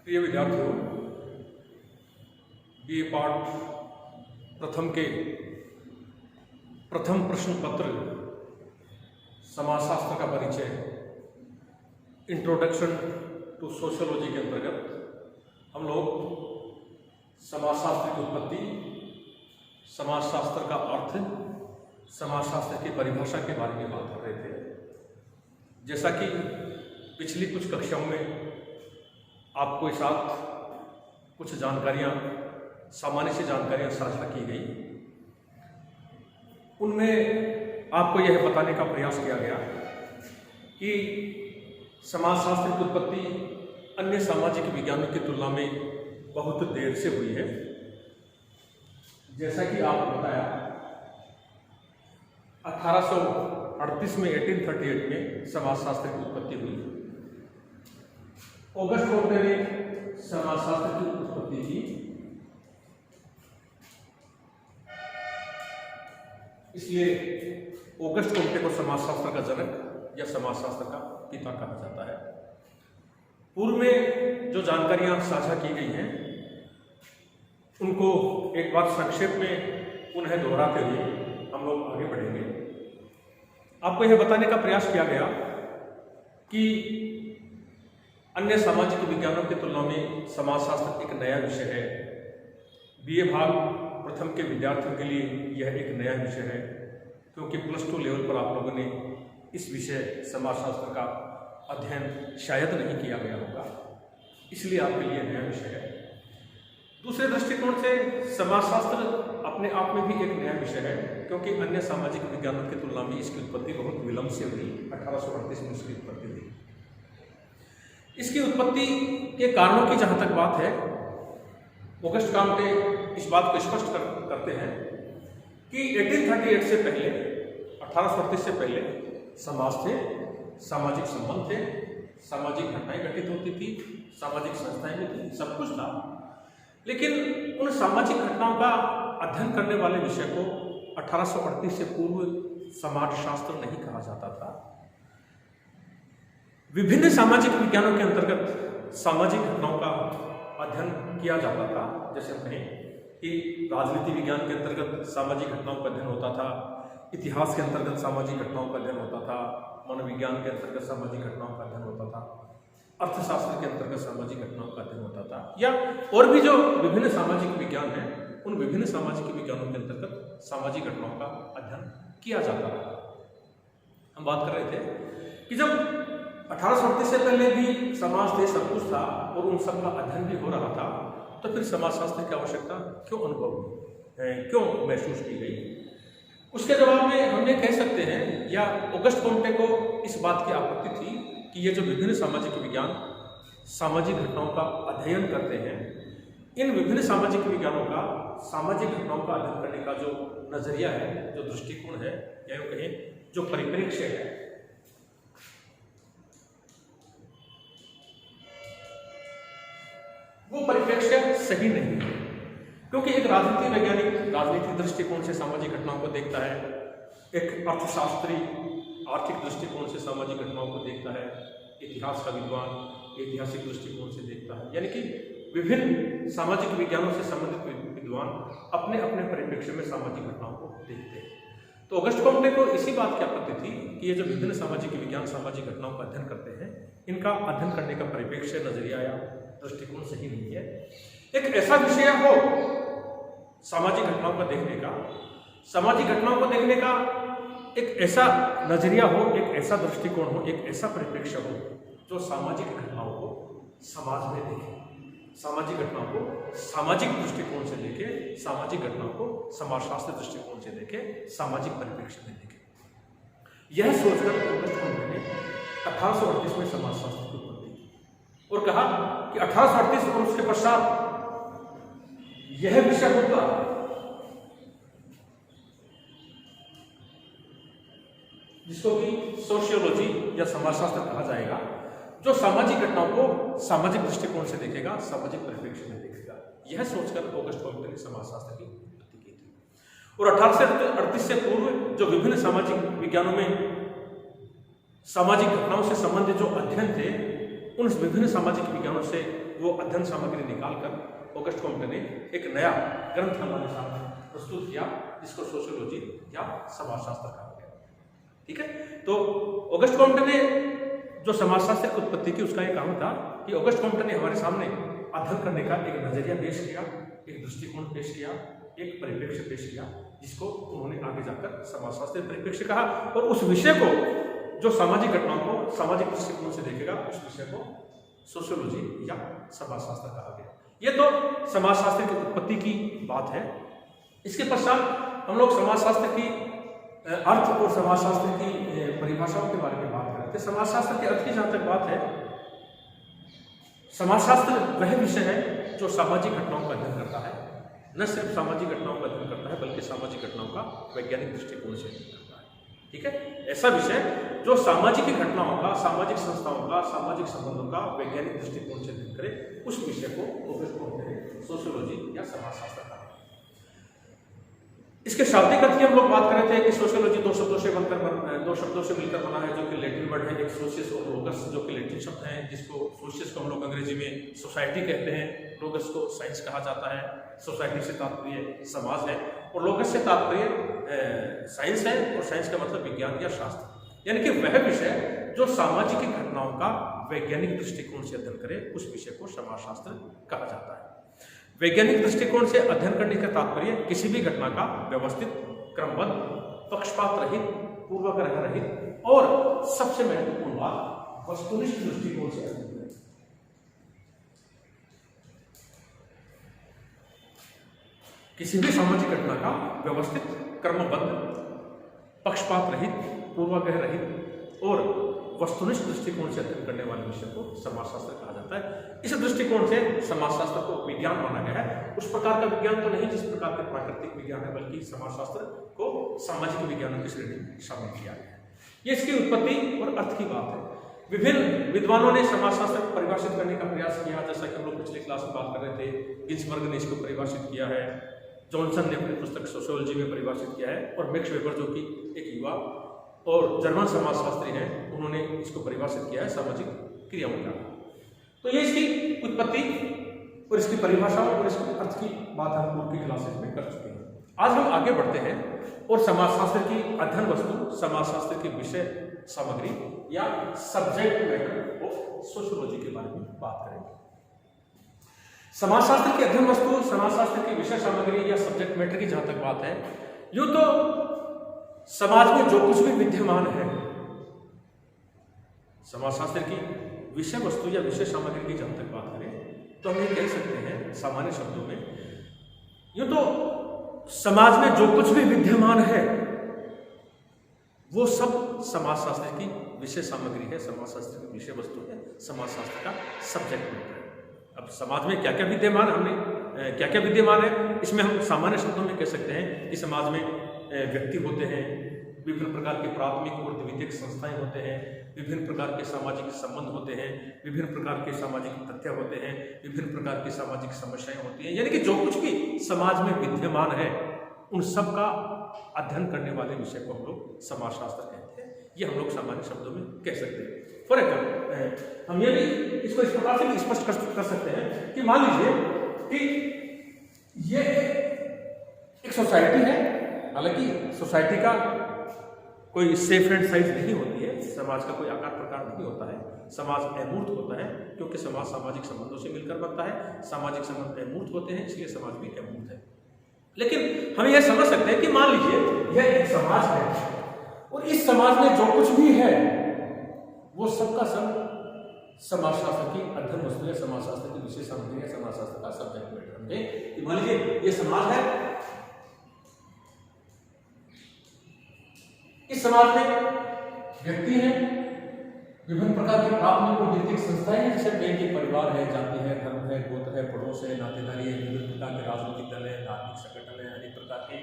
प्रिय विद्यार्थियों, बीए पाठ प्रथम के प्रथम प्रश्न पत्र समाजशास्त्र का परिचय इंट्रोडक्शन टू सोशियोलॉजी के अंतर्गत हम लोग समाजशास्त्र की उत्पत्ति, समाजशास्त्र का अर्थ, समाजशास्त्र की परिभाषा के बारे में बात कर रहे थे। जैसा कि पिछली कुछ कक्षाओं में आपको इस साथ कुछ जानकारियाँ, सामान्य सी जानकारियाँ साझा की गई, उनमें आपको यह बताने का प्रयास किया गया कि समाजशास्त्र की उत्पत्ति अन्य सामाजिक विज्ञानों की तुलना में बहुत देर से हुई है। जैसा कि आपको बताया, 1838 में 1838 में समाजशास्त्र की उत्पत्ति हुई। ऑगस्ट कोम्टे ने समाजशास्त्र की उत्पत्ति की। इसलिए ऑगस्ट कोम्टे को समाजशास्त्र का जनक या समाजशास्त्र का पिता कहा जाता है। पूर्व में जो जानकारियां साझा की गई हैं उनको एक बार संक्षेप में पुनः दोहराते हुए हम लोग आगे बढ़ेंगे। आपको यह बताने का प्रयास किया गया कि अन्य सामाजिक विज्ञानों की तुलना में समाजशास्त्र एक नया विषय है। बीए भाग प्रथम के विद्यार्थियों के लिए यह एक नया विषय है, क्योंकि +2 लेवल पर आप लोगों ने इस विषय समाजशास्त्र का अध्ययन शायद नहीं किया गया होगा, इसलिए आपके लिए नया विषय है। दूसरे दृष्टिकोण से समाजशास्त्र अपने आप में भी एक नया विषय है, क्योंकि अन्य सामाजिक विज्ञानों की तुलना में इसकी उत्पत्ति बहुत विलंब से हुई। 1838 में इसकी उत्पत्ति हुई। इसकी उत्पत्ति के कारणों की जहाँ तक बात है, ऑगस्ट कोम्टे इस बात को स्पष्ट करते हैं कि 1838 से पहले, 1838 से पहले समाज थे, सामाजिक संबंध थे, सामाजिक घटनाएं घटित होती थी, सामाजिक संस्थाएं भी थी, सब कुछ था। लेकिन उन सामाजिक घटनाओं का अध्ययन करने वाले विषय को 1838 से पूर्व समाजशास्त्र नहीं कहा जाता था। विभिन्न सामाजिक विज्ञानों के अंतर्गत सामाजिक घटनाओं का अध्ययन किया जाता था। जैसे हम कहें कि राजनीति विज्ञान के अंतर्गत सामाजिक घटनाओं का अध्ययन होता था, इतिहास के अंतर्गत सामाजिक घटनाओं का अध्ययन होता था, मनोविज्ञान के अंतर्गत सामाजिक घटनाओं का अध्ययन होता था, अर्थशास्त्र के अंतर्गत सामाजिक घटनाओं का अध्ययन होता था, या और भी जो विभिन्न सामाजिक विज्ञान हैं, उन विभिन्न सामाजिक विज्ञानों के अंतर्गत सामाजिक घटनाओं का अध्ययन किया जाता रहा। हम बात कर रहे थे कि जब 1838 से पहले भी समाज थे, सब कुछ था और उन सब का अध्ययन भी हो रहा था, तो फिर समाजशास्त्र की आवश्यकता क्यों महसूस की गई? उसके जवाब में हम ये कह सकते हैं, या ऑगस्ट कोम्टे को इस बात की आपत्ति थी कि ये जो विभिन्न सामाजिक विज्ञान सामाजिक घटनाओं का अध्ययन करते हैं, इन विभिन्न सामाजिक विज्ञानों का सामाजिक घटनाओं का अध्ययन करने का जो नजरिया है, जो दृष्टिकोण है, या यूँ कहें जो परिप्रेक्ष्य है, वो परिप्रेक्ष्य सही नहीं है। क्योंकि एक राजनीति वैज्ञानिक राजनीतिक दृष्टिकोण से सामाजिक घटनाओं को देखता है, एक अर्थशास्त्री आर्थिक दृष्टिकोण से सामाजिक घटनाओं को देखता है, इतिहास का विद्वान ऐतिहासिक दृष्टिकोण से देखता है। यानी कि विभिन्न सामाजिक विज्ञानों से संबंधित विद्वान अपने अपने परिप्रेक्ष्य में सामाजिक घटनाओं को देखते हैं। तो ऑगस्ट कोम्टे को इसी बात की आपत्ति थी कि ये जो विभिन्न सामाजिक विज्ञान सामाजिक घटनाओं का अध्ययन करते हैं, इनका अध्ययन करने का परिप्रेक्ष्य, नजरिया या दृष्टिकोण सही नहीं है। एक ऐसा विषय हो सामाजिक घटनाओं को देखने का, सामाजिक घटनाओं को देखने का एक ऐसा नजरिया हो, एक ऐसा दृष्टिकोण हो, एक ऐसा परिप्रेक्ष्य हो जो सामाजिक घटनाओं को समाज में देखे, सामाजिक घटनाओं को सामाजिक दृष्टिकोण से देखे, सामाजिक घटनाओं को समाजशास्त्र दृष्टिकोण से देखे, सामाजिक परिप्रेक्ष्य में देखे। यह सोचकर ऑगस्ट कोम्टे ने 1838 में समाजशास्त्र की उत्पत्ति की और कहा कि 1838 और उसके पश्चात यह विषय होगा जिसको कि सोशियोलॉजी या समाजशास्त्र कहा जाएगा, जो सामाजिक घटनाओं को सामाजिक दृष्टिकोण से देखेगा, सामाजिक परिप्रेक्ष्य में देखेगा। यह सोचकर ऑगस्ट कोम्टे ने समाजशास्त्र की उत्पत्ति की थी। और 1838 से पूर्व जो विभिन्न सामाजिक विज्ञानों में सामाजिक घटनाओं से संबंधित जो अध्ययन थे, उन विभिन्न सामाजिक विज्ञानों से वो अध्ययन सामग्री निकालकर ऑगस्ट कॉम्टे ने एक नया ग्रंथ हमारे सामने प्रस्तुत किया, जिसको सोशियोलॉजी या समाजशास्त्र कहा गया। ठीक है, तो ऑगस्ट कॉम्टे ने जो समाजशास्त्र की उत्पत्ति की, उसका एक काम था कि ऑगस्ट कॉम्टे ने हमारे सामने अध्ययन करने का एक नजरिया पेश किया, एक दृष्टिकोण पेश किया, एक परिप्रेक्ष्य पेश किया, जिसको उन्होंने आगे जाकर समाजशास्त्र परिप्रेक्ष्य कहा। और उस विषय को, जो सामाजिक घटनाओं को सामाजिक दृष्टिकोण से देखेगा, उस विषय को सोशियोलॉजी या समाजशास्त्र कहा गया। ये तो समाजशास्त्र की उत्पत्ति की बात है। इसके पश्चात हम लोग समाजशास्त्र की अर्थ और समाजशास्त्र की परिभाषाओं के बारे में बात कर रहे थे। समाजशास्त्र के अर्थ की जहां तक बात है, समाजशास्त्र वह विषय है जो सामाजिक घटनाओं का अध्ययन करता है। न सिर्फ सामाजिक घटनाओं का अध्ययन करता है, बल्कि सामाजिक घटनाओं का वैज्ञानिक दृष्टिकोण से अध्ययन करता है। ठीक है, ऐसा विषय जो सामाजिक घटनाओं का, सामाजिक संस्थाओं का, सामाजिक संबंधों का वैज्ञानिक दृष्टिकोण से अध्ययन करे, उस विषय को सोशियोलॉजी या समाजशास्त्र कहा। इसके शाब्दिक अर्थ की हम लोग बात कर रहे थे कि सोशियोलॉजी दो शब्दों से मिलकर बना है, जो कि लैटिन वर्ड है, एक सोशियस और लोगस, जो कि लैटिन शब्द है, जिसको सोशियस को हम लोग अंग्रेजी में सोसाइटी कहते हैं, लोगस को साइंस कहा जाता है। सोसाइटी से तात्पर्य समाज है और लोगस से तात्पर्य साइंस है, और साइंस का मतलब विज्ञान या शास्त्र, यानी कि वह विषय जो सामाजिक घटनाओं का वैज्ञानिक दृष्टिकोण से अध्ययन करे, उस विषय को समाजशास्त्र कहा जाता है। वैज्ञानिक दृष्टिकोण से अध्ययन करने का तात्पर्य किसी भी घटना का व्यवस्थित, क्रमबद्ध, पक्षपात रहित, पूर्वाग्रह रहित और सबसे महत्वपूर्ण बात वस्तुनिष्ठ दृष्टिकोण से अध्ययन करें। किसी भी सामाजिक घटना का व्यवस्थित, क्रमबद्ध, पक्षपात रहित, पूर्वाग्रह रहित और वस्तुनिष्ठ दृष्टिकोण से अध्ययन करने वाले विषय को समाजशास्त्र कहा जाता है। इस दृष्टिकोण से समाजशास्त्र को विज्ञान माना गया है। उस प्रकार का विज्ञान तो नहीं जिस प्रकार के प्राकृतिक विज्ञान है, बल्कि समाजशास्त्र को सामाजिक विज्ञानों की श्रेणी में शामिल किया गया है। ये इसकी उत्पत्ति और अर्थ की बात है। विभिन्न विद्वानों ने समाजशास्त्र को परिभाषित करने का प्रयास किया, जैसा कि हम लोग पिछले क्लास में बात कर रहे थे। गिन्सबर्ग ने इसको परिभाषित किया है, जॉनसन ने अपनी पुस्तक सोशियोलॉजी में परिभाषित किया है, और मैक्स वेबर, जो कि एक युवा और जर्मन समाजशास्त्री हैं, उन्होंने इसको परिभाषित किया है सामाजिक क्रियाओं का। तो ये इसकी उत्पत्ति और इसकी परिभाषा और इसके अर्थ की बात हम पूर्व की क्लासेस में कर चुके हैं। आज हम आगे बढ़ते हैं और समाजशास्त्र की अध्ययन वस्तु, समाजशास्त्र की विषय सामग्री या सब्जेक्ट मैटर ऑफ सोशियोलॉजी के बारे में बात करेंगे। समाजशास्त्र की अध्ययन वस्तु, समाजशास्त्र की विषय सामग्री या सब्जेक्ट मैटर की जहां तक बात है, यूं तो समाज में जो कुछ भी विद्यमान है, समाजशास्त्र की विषय वस्तु या विषय सामग्री की जहां तक बात करें, तो हम ये कह सकते हैं सामान्य शब्दों में, यूं तो समाज में जो कुछ भी विद्यमान है वो सब समाजशास्त्र की विषय सामग्री है, समाजशास्त्र की विषय वस्तु है, समाजशास्त्र का सब्जेक्ट मैटर है। अब समाज में क्या क्या विद्यमान है, इसमें हम सामान्य शब्दों में कह सकते हैं कि समाज में व्यक्ति होते हैं, विभिन्न प्रकार के प्राथमिक और द्वितीयक संस्थाएं होते हैं, विभिन्न प्रकार के सामाजिक संबंध होते हैं, विभिन्न प्रकार के सामाजिक तथ्य होते हैं, विभिन्न प्रकार की सामाजिक समस्याएं होती हैं, यानी कि जो कुछ भी समाज में विद्यमान है उन सब का अध्ययन करने वाले विषय को हम लोग समाजशास्त्र कहते हैं। ये हम लोग सामान्य शब्दों में कह सकते हैं। फॉर एग्जाम्पल हम ये भी इसको इस प्रकार से भी स्पष्ट कर सकते हैं कि मान लीजिए कि ये एक सोसाइटी है, हालांकि सोसाइटी का कोई सेफ एंड साइज नहीं होती है, समाज का कोई आकार प्रकार नहीं होता है, समाज अमूर्त होता है, क्योंकि समाज सामाजिक संबंधों से मिलकर बनता है, सामाजिक संबंध अमूर्त होते हैं, इसलिए समाज भी अमूर्त है। लेकिन हम यह समझ सकते हैं कि मान लीजिए यह एक समाज है और इस समाज में जो कुछ भी है वो सबका सब समाजशास्त्र की अध्ययन वस्तु है, समाजशास्त्र की विशेष सामग्री है, समाजशास्त्र का सब्जेक्ट मैटर। मान लीजिए ये समाज है, इस समाज में व्यक्ति हैं, विभिन्न प्रकार की प्राथमिक और द्वितीयक संस्थाएं हैं, जैसे व्यक्ति परिवार है, जाति है, धर्म है, गोत्र है, पड़ोस है, नातेदारी है, विभिन्न प्रकार के राजनीतिक दल है, धार्मिक संगठन है, अनेक प्रकार के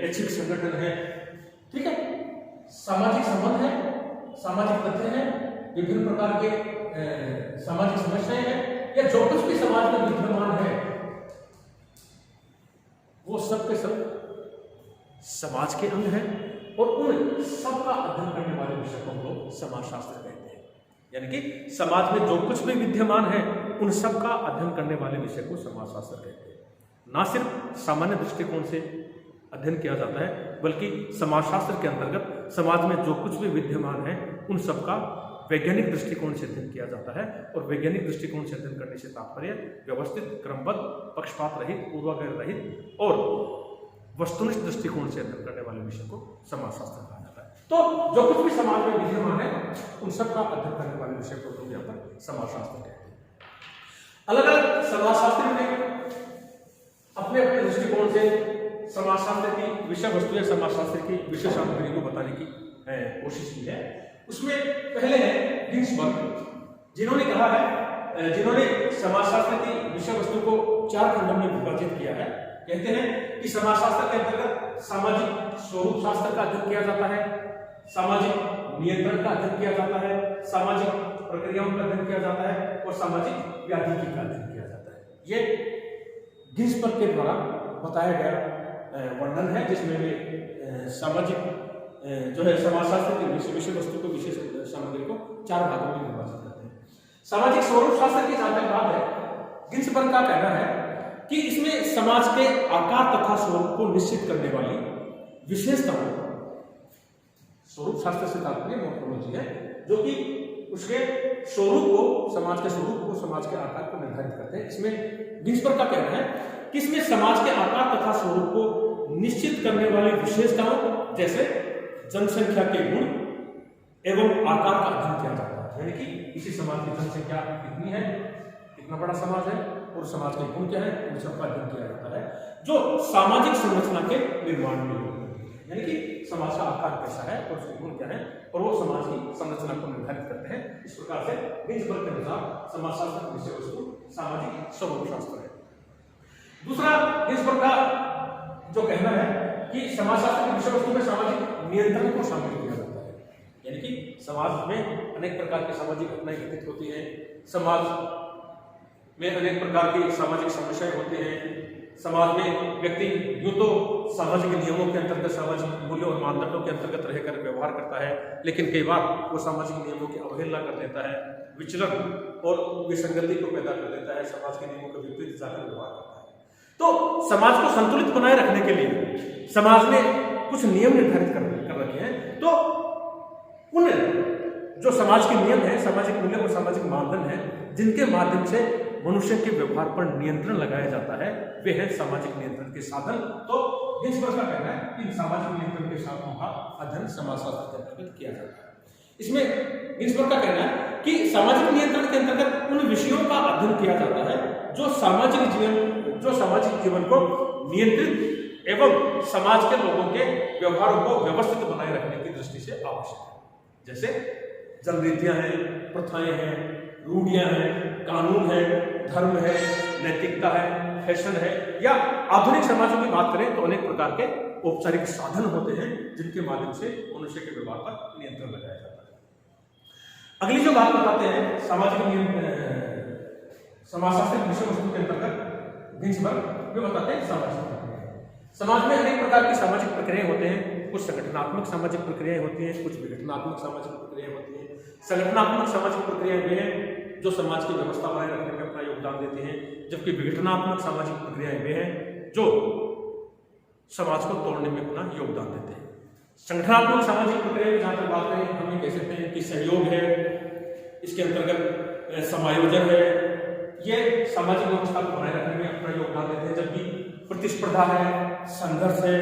ऐच्छिक संगठन है, ठीक है, सामाजिक संबंध है, सामाजिक तथ्य है, विभिन्न प्रकार के सामाजिक समस्याएं हैं, या जो कुछ भी समाज में विद्यमान है वो सब के सब समाज के अंग हैं और उन सबका अध्ययन करने वाले विषय को हम लोग समाजशास्त्र कहते हैं। यानी कि समाज में जो कुछ भी विद्यमान है उन सब का अध्ययन करने वाले विषय को समाजशास्त्र कहते हैं। ना सिर्फ सामान्य दृष्टिकोण से अध्ययन किया जाता है, बल्कि समाजशास्त्र के अंतर्गत समाज में जो कुछ भी विद्यमान है उन सब का वैज्ञानिक दृष्टिकोण से अध्ययन किया जाता है। और वैज्ञानिक दृष्टिकोण से अध्ययन करने से तात्पर्य व्यवस्थित, क्रमबद्ध, पक्षपात रहित, पूर्वाग्रह रहित और वस्तुनिष्ठ दृष्टिकोण से अध्ययन करने वाले विषय को समाजशास्त्र कहा जाता है। तो जो कुछ भी समाज में विद्यमान है उन सब का अध्ययन करने वाले विषय को लोग यहाँ पर समाजशास्त्र कहते हैं। अलग अलग समाजशास्त्री ने अपने अपने दृष्टिकोण से समाजशास्त्र की विषय वस्तु या समाजशास्त्र की विषय सामग्री को बताने की कोशिश की है। उसमें पहले है गिन्सबर्ग, जिन्होंने कहा है, जिन्होंने समाजशास्त्र की विषय वस्तु को 4 खंडों में विभाजित किया है। कहते हैं कि समाजशास्त्र के अंतर्गत सामाजिक स्वरूप शास्त्र का अध्ययन किया जाता है, सामाजिक नियंत्रण का अध्ययन किया जाता है, सामाजिक प्रक्रियाओं का अध्ययन किया जाता है और सामाजिक व्याधि का अध्ययन किया जाता है। ये गिन्सबर्ग के द्वारा बताया गया वर्णन है, जिसमें वे सामाजिक जो है समाजशास्त्र की विषय वस्तु को, विशेष सामग्री को 4 भागों में विभाजित करते हैं। सामाजिक स्वरूप शास्त्र की जहां तक बात है, गिन्सबर्ग का कहना है कि इसमें समाज के आकार तथा स्वरूप को निश्चित करने वाली विशेषताओं, स्वरूप शास्त्र से तात्पर्य मॉर्फोलॉजी है, जो कि उसके स्वरूप को, समाज के स्वरूप को, समाज के आकार को निर्धारित करते हैं। इसमें गिन्सबर्ग का कहना है कि इसमें समाज के आकार तथा स्वरूप को निश्चित करने वाली विशेषताओं जैसे जनसंख्या के गुण एवं आकार का अध्ययन किया जाता है। यानी कि किसी समाज की जनसंख्या कितनी है, कितना बड़ा समाज है और समाज के गुण क्या है, उन सबका अध्ययन किया जाता है, जो सामाजिक संरचना के निर्माण में होते हैं। यानी कि समाज का आकार कैसा है और उसके गुण क्या है, और वो समाज की संरचना को निर्धारित करते हैं। इस प्रकार से गिन्सबर्ग के अनुसार समाजशास्त्र की विषय वस्तु सामाजिक स्वरूप शास्त्र है। दूसरा गिन्सबर्ग का जो कहना है कि समाजशास्त्र की विषय वस्तु में सामाजिक नियंत्रण को शामिल किया जाता है। यानी कि समाज में अनेक प्रकार की सामाजिक घटनाएं घटित होती हैं, समाज में अनेक प्रकार की सामाजिक समस्याएं होती हैं, समाज में व्यक्ति यूं तो सामाजिक नियमों के अंतर्गत, सामाजिक मूल्यों और मानदंडों के अंतर्गत रहकर व्यवहार करता है, लेकिन कई बार वो सामाजिक नियमों की अवहेलना कर देता है, विचलन और विसंगति को पैदा कर देता है, समाज के नियमों के विपरीत जाकर व्यवहार करता है। तो समाज को संतुलित बनाए रखने के लिए समाज ने कुछ नियम निर्धारित कर रखे हैं। तो उन जो समाज के नियम है, सामाजिक मूल्य और सामाजिक मानदंड है, जिनके माध्यम से मनुष्य के व्यवहार पर नियंत्रण लगाया जाता है, वे हैं सामाजिक नियंत्रण के साधन। तो गिन्सबर्ग का कहना है कि सामाजिक नियंत्रण के साधनों का अध्ययन समाजशास्त्र के अंतर्गत किया जाता है। इसमें गिन्सबर्ग का कहना है कि सामाजिक नियंत्रण के अंतर्गत उन विषयों का अध्ययन किया जाता है जो सामाजिक जीवन को नियंत्रित एवं समाज के लोगों के व्यवहारों को व्यवस्थित बनाए रखने की दृष्टि से आवश्यक है। जैसे जनरीतियां हैं, प्रथाएं हैं, रूढ़ियां हैं, कानून है, धर्म है, नैतिकता है, फैशन है, या आधुनिक समाजों की बात करें तो अनेक प्रकार के औपचारिक साधन होते हैं जिनके माध्यम से मनुष्य के व्यवहार पर नियंत्रण लगाया जाता है। अगली जो बात बताते हैं समाजशास्त्र विषय वस्तु के अंतर्गत गिन्सबर्ग वे बताते हैं सामाजिक प्रक्रियाएं। समाज में अनेक प्रकार की सामाजिक प्रक्रियाएं होते हैं, कुछ संगठनात्मक सामाजिक प्रक्रियाएं होती हैं, कुछ विघटनात्मक सामाजिक प्रक्रियाएं होती हैं। संगठनात्मक सामाजिक प्रक्रियाएं वे हैं जो समाज की व्यवस्था बनाए रखने में अपना योगदान देते हैं, जबकि विघटनात्मक सामाजिक प्रक्रियाएं वे हैं जो समाज को तोड़ने में अपना योगदान देते हैं। संगठनात्मक सामाजिक प्रक्रिया की जहां तक बात करें, हम ये कह सकते हैं कि सहयोग है, इसके अंतर्गत समायोजन है, ये सामाजिक व्यवस्था को बनाए रखने में अपना योगदान देते हैं, जबकि प्रतिस्पर्धा है, संघर्ष है,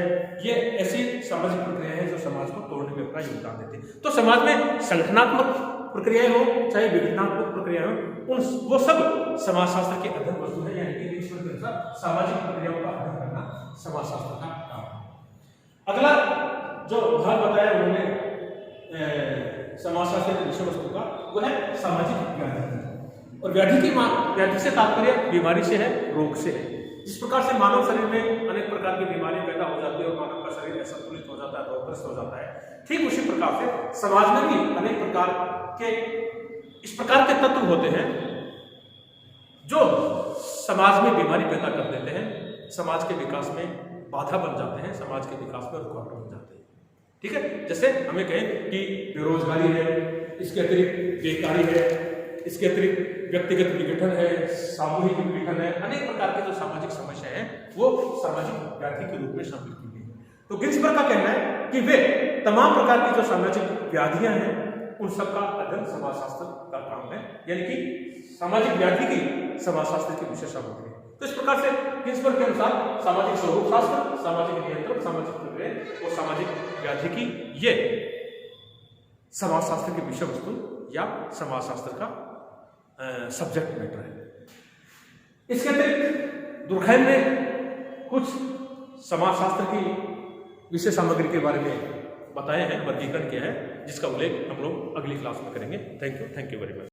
ये ऐसी सामाजिक प्रक्रियाएं हैं जो समाज को तोड़ने में अपना योगदान देते हैं। तो समाज में संगठनात्मक प्रक्रियाएं हो चाहे विघटनात्मक प्रक्रियाएं हो, वो सब समाजशास्त्र के अध्ययन वस्तु है। यानी कि सामाजिक प्रक्रियाओं का अध्ययन करना समाजशास्त्र का काम है। अगला जो भाग बताया उन्होंने समाजशास्त्र के विषय वस्तु का, वो है सामाजिक व्याधि। और व्याधि से तात्पर्य बीमारी से है, रोग से है। जिस प्रकार से मानव शरीर में अनेक प्रकार की बीमारियां पैदा हो जाती है और मानव का शरीर असंतुलित हो जाता है, रोगग्रस्त हो जाता है, ठीक उसी प्रकार से समाज में भी अनेक प्रकार के इस प्रकार के तत्व होते हैं जो समाज में बीमारी पैदा कर देते हैं, समाज के विकास में बाधा बन जाते हैं, समाज के विकास में रुकावट बन जाते हैं। ठीक है। जैसे हमें कहें कि बेरोजगारी है, इसके अतिरिक्त बेकारी है, इसके अतिरिक्त व्यक्तिगत विघटन है, सामूहिक विघटन है, अनेक प्रकार की जो सामाजिक समस्याएं हैं वो सामाजिक व्याधि के रूप में शामिल की गई। तो गिन्सबर्ग का कहना है कि वे तमाम प्रकार की जो सामाजिक व्याधियां हैं उन सबका अध्ययन समाजशास्त्र का काम है, यानी कि सामाजिक व्याधि की समाजशास्त्र की विशेष सामग्री है। तो इस प्रकार से गिन्सबर्ग के अनुसार सामाजिक स्वरूप शास्त्र, सामाजिक नियंत्रण, सामाजिक प्रक्रिया और सामाजिक व्याधि की ये समाजशास्त्र की विषय वस्तु या समाजशास्त्र का सब्जेक्ट मैटर है। इसके अतिरिक्त दुर्खैम ने कुछ समाजशास्त्र की विषय सामग्री के बारे में बताए हैं, वर्गीकरण किया है, जिसका उल्लेख हम लोग अगली क्लास में करेंगे। Thank you very much.